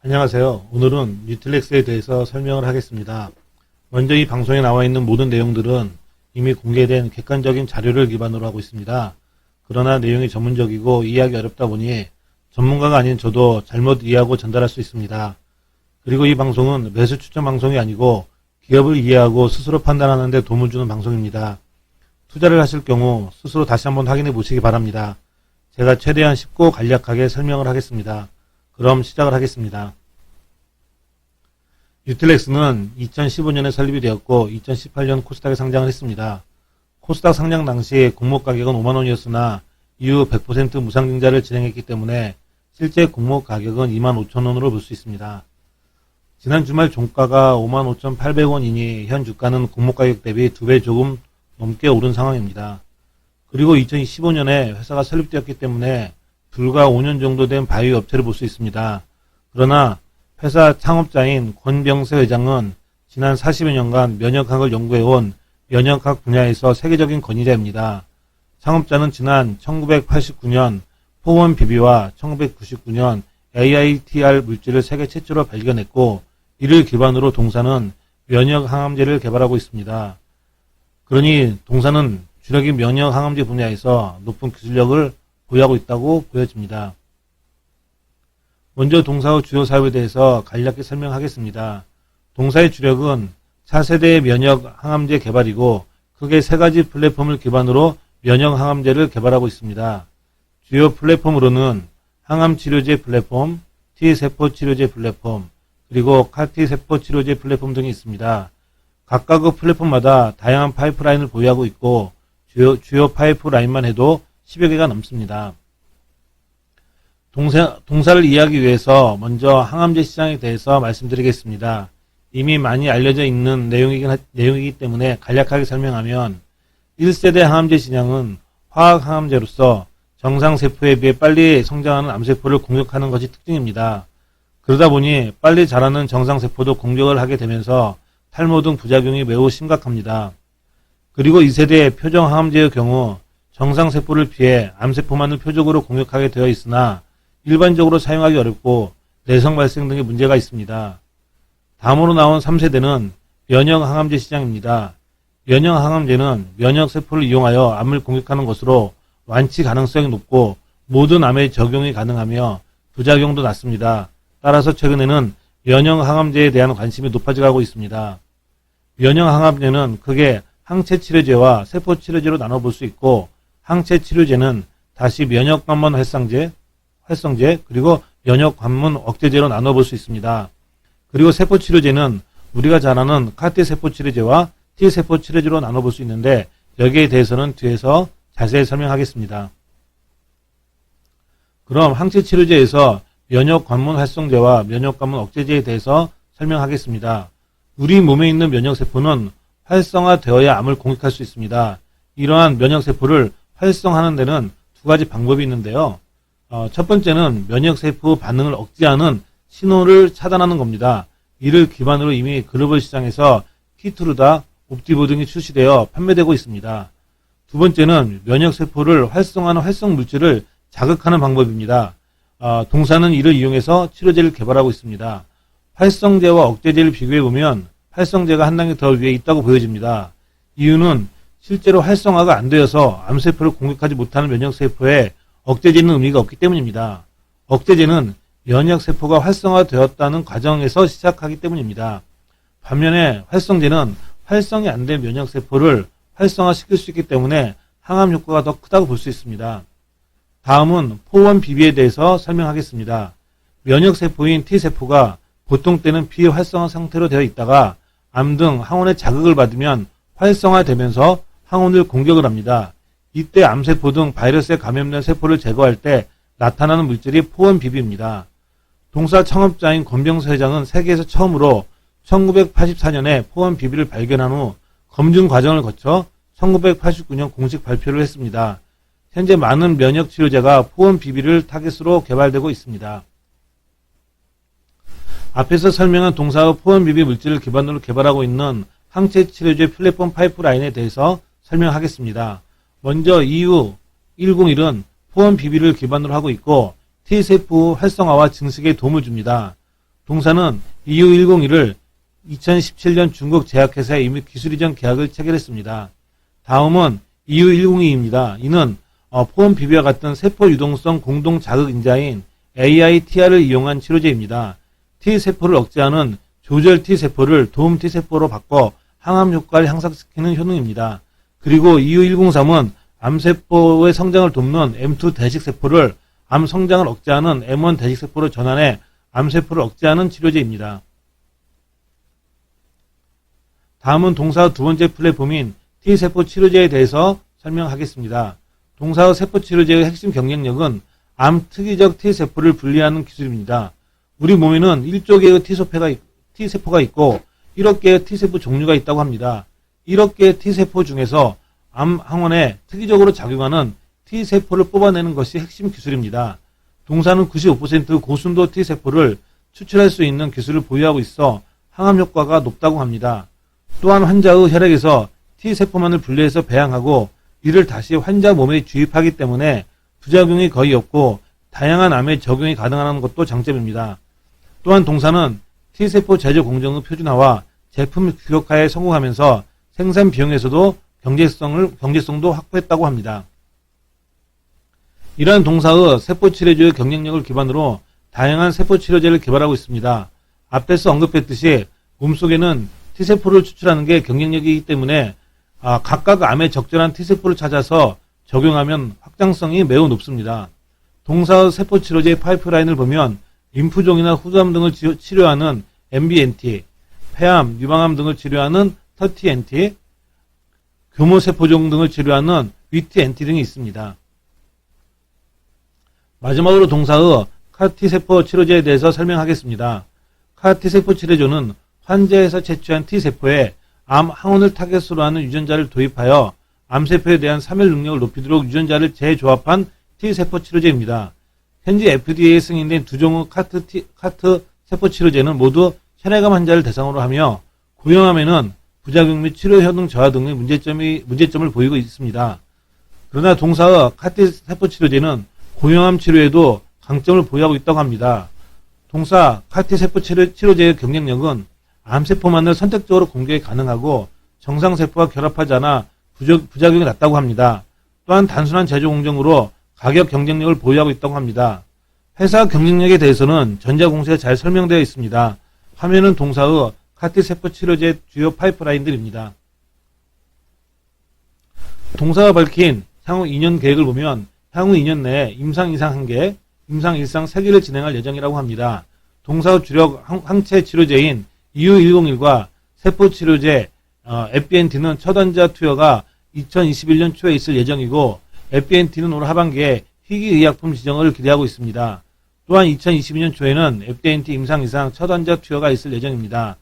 안녕하세요. 오늘은 뉴틸렉스에 대해서 설명을 하겠습니다. 먼저 이 방송에 나와 있는 모든 내용들은 이미 공개된 객관적인 자료를 기반으로 하고 있습니다. 그러나 내용이 전문적이고 이해하기 어렵다 보니 전문가가 아닌 저도 잘못 이해하고 전달할 수 있습니다. 그리고 이 방송은 매수 추천 방송이 아니고 기업을 이해하고 스스로 판단하는 데 도움을 주는 방송입니다. 투자를 하실 경우 스스로 다시 한번 확인해 보시기 바랍니다. 제가 최대한 쉽고 간략하게 설명을 하겠습니다. 그럼 시작을 하겠습니다. 뉴틸렉스는 2015년에 설립이 되었고 2018년 코스닥에 상장을 했습니다. 코스닥 상장 당시 공모 가격은 5만원이었으나 이후 100% 무상증자를 진행했기 때문에 실제 공모 가격은 25,000원으로 볼 수 있습니다. 지난 주말 종가가 55,800원이니 현 주가는 공모 가격 대비 2배 조금 넘게 오른 상황입니다. 그리고 2015년에 회사가 설립되었기 때문에 불과 5년 정도 된 바이오 업체를 볼 수 있습니다. 그러나 회사 창업자인 권병세 회장은 지난 40여 년간 면역학을 연구해온 면역학 분야에서 세계적인 권위자입니다. 창업자는 지난 1989년 포원 비비와 1999년 AITR 물질을 세계 최초로 발견했고 이를 기반으로 동사는 면역항암제를 개발하고 있습니다. 그러니 동사는 주력인 면역항암제 분야에서 높은 기술력을 보유하고 있다고 보여집니다. 먼저 동사의 주요 사업에 대해서 간략히 설명하겠습니다. 동사의 주력은 차세대의 면역항암제 개발이고 크게 세 가지 플랫폼을 기반으로 면역항암제를 개발하고 있습니다. 주요 플랫폼으로는 항암치료제 플랫폼, T세포치료제 플랫폼, 그리고 CAR-T세포치료제 플랫폼 등이 있습니다. 각각의 플랫폼마다 다양한 파이프라인을 보유하고 있고 주요 파이프라인만 해도 10여 개가 넘습니다. 동사를 이해하기 위해서 먼저 항암제 시장에 대해서 말씀드리겠습니다. 이미 많이 알려져 있는 내용이기 때문에 간략하게 설명하면 1세대 항암제 시장은 화학 항암제로서 정상세포에 비해 빨리 성장하는 암세포를 공격하는 것이 특징입니다. 그러다 보니 빨리 자라는 정상세포도 공격을 하게 되면서 탈모 등 부작용이 매우 심각합니다. 그리고 2세대 표정 항암제의 경우 정상세포를 피해 암세포만을 표적으로 공격하게 되어 있으나 일반적으로 사용하기 어렵고 내성 발생 등의 문제가 있습니다. 다음으로 나온 3세대는 면역항암제 시장입니다. 면역항암제는 면역세포를 이용하여 암을 공격하는 것으로 완치 가능성이 높고 모든 암에 적용이 가능하며 부작용도 낮습니다. 따라서 최근에는 면역항암제에 대한 관심이 높아져가고 있습니다. 면역항암제는 크게 항체치료제와 세포치료제로 나눠볼 수 있고 항체치료제는 다시 면역관문 활성제 그리고 면역관문 억제제로 나눠볼 수 있습니다. 그리고 세포치료제는 우리가 잘 아는 CAR-T세포치료제와 T세포치료제로 나눠볼 수 있는데 여기에 대해서는 뒤에서 자세히 설명하겠습니다. 그럼 항체치료제에서 면역관문 활성제와 면역관문 억제제에 대해서 설명하겠습니다. 우리 몸에 있는 면역세포는 활성화되어야 암을 공격할 수 있습니다. 이러한 면역세포를 활성화하는 데는 두 가지 방법이 있는데요. 첫 번째는 면역세포 반응을 억제하는 신호를 차단하는 겁니다. 이를 기반으로 이미 글로벌 시장에서 키트루다, 옵티보 등이 출시되어 판매되고 있습니다. 두 번째는 면역세포를 활성화하는 활성물질을 자극하는 방법입니다. 동사는 이를 이용해서 치료제를 개발하고 있습니다. 활성제와 억제제를 비교해보면 활성제가 한 단계 더 위에 있다고 보여집니다. 이유는 실제로 활성화가 안 되어서 암세포를 공격하지 못하는 면역세포에 억제제는 의미가 없기 때문입니다. 억제제는 면역세포가 활성화되었다는 과정에서 시작하기 때문입니다. 반면에 활성제는 활성이 안 된 면역세포를 활성화시킬 수 있기 때문에 항암 효과가 더 크다고 볼 수 있습니다. 다음은 포원 비비에 대해서 설명하겠습니다. 면역세포인 T세포가 보통 때는 비활성화 상태로 되어 있다가 암 등 항원의 자극을 받으면 활성화되면서 항원을 공격을 합니다. 이때 암세포 등 바이러스에 감염된 세포를 제거할 때 나타나는 물질이 포원 비비입니다. 동사 창업자인 권병세 회장은 세계에서 처음으로 1984년에 포원 비비를 발견한 후 검증 과정을 거쳐 1989년 공식 발표를 했습니다. 현재 많은 면역 치료제가 포원 비비를 타겟으로 개발되고 있습니다. 앞에서 설명한 동사의 포원 비비 물질을 기반으로 개발하고 있는 항체 치료제 플랫폼 파이프라인에 대해서 설명하겠습니다. 먼저 EU101은 포원 비비를 기반으로 하고 있고 T세포 활성화와 증식에 도움을 줍니다. 동사는 EU101을 2017년 중국 제약회사에 이미 기술 이전 계약을 체결했습니다. 다음은 EU102입니다. 이는 포온 비비와 같은 세포 유동성 공동 자극 인자인 AITR을 이용한 치료제입니다. T세포를 억제하는 조절 T세포를 도움 T세포로 바꿔 항암 효과를 향상시키는 효능입니다. 그리고 EU103은 암세포의 성장을 돕는 M2 대식세포를 암 성장을 억제하는 M1 대식세포로 전환해 암세포를 억제하는 치료제입니다. 다음은 동사 두 번째 플랫폼인 T세포 치료제에 대해서 설명하겠습니다. 동사의 세포 치료제의 핵심 경쟁력은 암 특이적 T세포를 분리하는 기술입니다. 우리 몸에는 1조 개의 T세포가 있고 1억 개의 T세포 종류가 있다고 합니다. 1억 개의 T세포 중에서 암 항원에 특이적으로 작용하는 T세포를 뽑아내는 것이 핵심 기술입니다. 동사는 95% 고순도 T세포를 추출할 수 있는 기술을 보유하고 있어 항암 효과가 높다고 합니다. 또한 환자의 혈액에서 T세포만을 분리해서 배양하고 이를 다시 환자 몸에 주입하기 때문에 부작용이 거의 없고 다양한 암에 적용이 가능한 것도 장점입니다. 또한 동사는 T세포 제조 공정의 표준화와 제품 규격화에 성공하면서 생산 비용에서도 경제성도 확보했다고 합니다. 이러한 동사의 세포치료제의 경쟁력을 기반으로 다양한 세포치료제를 개발하고 있습니다. 앞에서 언급했듯이 몸속에는 T세포를 추출하는 게 경쟁력이기 때문에 각각 암에 적절한 T세포를 찾아서 적용하면 확장성이 매우 높습니다. 동사의 세포치료제 파이프라인을 보면 림프종이나 후두암 등을 치료하는 MBNT, 폐암, 유방암 등을 치료하는 터티NT, 교모세포종 등을 치료하는 위티NT 등이 있습니다. 마지막으로 동사의 CAR-T세포 치료제에 대해서 설명하겠습니다. CAR-T세포 치료제는 환자에서 채취한 T세포에 암 항원을 타겟으로 하는 유전자를 도입하여 암세포에 대한 사멸 능력을 높이도록 유전자를 재조합한 T세포 치료제입니다. 현재 FDA에 승인된 두 종의 CAR-T 세포 치료제는 모두 혈액암 환자를 대상으로 하며 고형암에는 부작용 및 치료 효능 저하 등의 문제점을 보이고 있습니다. 그러나 동사의 CAR-T 세포 치료제는 고형암 치료에도 강점을 보유하고 있다고 합니다. 동사 CAR-T 세포 치료제의 경쟁력은 암세포만을 선택적으로 공격이 가능하고 정상세포와 결합하지 않아 부작용이 낮다고 합니다. 또한 단순한 제조 공정으로 가격 경쟁력을 보유하고 있다고 합니다. 회사 경쟁력에 대해서는 전자공시에 잘 설명되어 있습니다. 화면은 동사의 CAR-T 세포 치료제 주요 파이프라인들입니다. 동사가 밝힌 향후 2년 계획을 보면 향후 2년 내에 임상 2상 1개, 임상 1상 3개를 진행할 예정이라고 합니다. 동사의 주력 항체 치료제인 EU101과 세포 치료제 FBNT는 첫 환자 투여가 2021년 초에 있을 예정이고 FBNT는 올 하반기에 희귀의약품 지정을 기대하고 있습니다. 또한 2022년 초에는 FBNT 임상 이상 첫 환자 투여가 있을 예정입니다.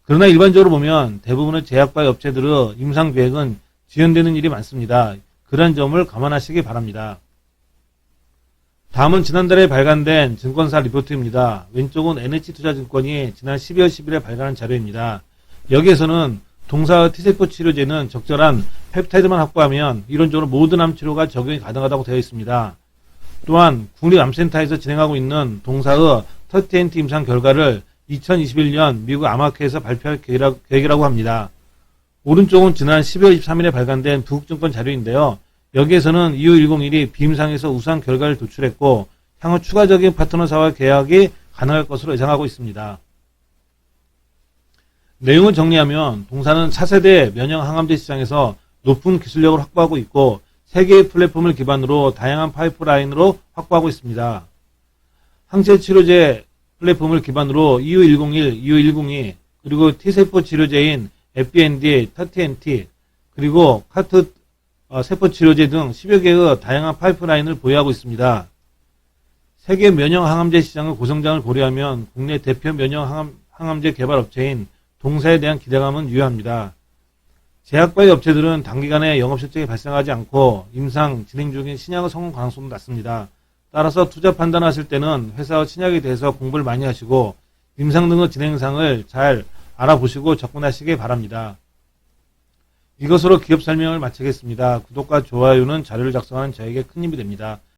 그러나 일반적으로 보면 대부분의 제약바이 업체들의 임상 계획은 지연되는 일이 많습니다. 그런 점을 감안하시기 바랍니다. 다음은 지난달에 발간된 증권사 리포트입니다. 왼쪽은 NH투자증권이 지난 12월 10일에 발간한 자료입니다. 여기에서는 동사의 T세포 치료제는 적절한 펩타이드만 확보하면 이론적으로 모든 암 치료가 적용이 가능하다고 되어 있습니다. 또한 국립암센터에서 진행하고 있는 동사의 터티NT 임상 결과를 2021년 미국 암학회에서 발표할 계획이라고 합니다. 오른쪽은 지난 12월 23일에 발간된 부국증권 자료인데요. 여기에서는 EU101이 비임상에서 우수한 결과를 도출했고 향후 추가적인 파트너사와 계약이 가능할 것으로 예상하고 있습니다. 내용을 정리하면 동사는 차세대 면역 항암제 시장에서 높은 기술력을 확보하고 있고 세개의 플랫폼을 기반으로 다양한 파이프라인으로 확보하고 있습니다. 항체 치료제 플랫폼을 기반으로 EU101, EU102 그리고 T세포 치료제인 FBND, 터티NT 그리고 CAR-T 세포 치료제 등 10여 개의 다양한 파이프라인을 보유하고 있습니다. 세계 면역 항암제 시장의 고성장을 고려하면 국내 대표 면역 항암제 개발 업체인 동사에 대한 기대감은 유효합니다. 제약바이 업체들은 단기간에 영업실적이 발생하지 않고 임상 진행 중인 신약의 성공 가능성도 낮습니다. 따라서 투자 판단하실 때는 회사와 신약에 대해서 공부를 많이 하시고 임상 등의 진행상을 잘 알아보시고 접근하시기 바랍니다. 이것으로 기업 설명을 마치겠습니다. 구독과 좋아요는 자료를 작성하는 저에게 큰 힘이 됩니다.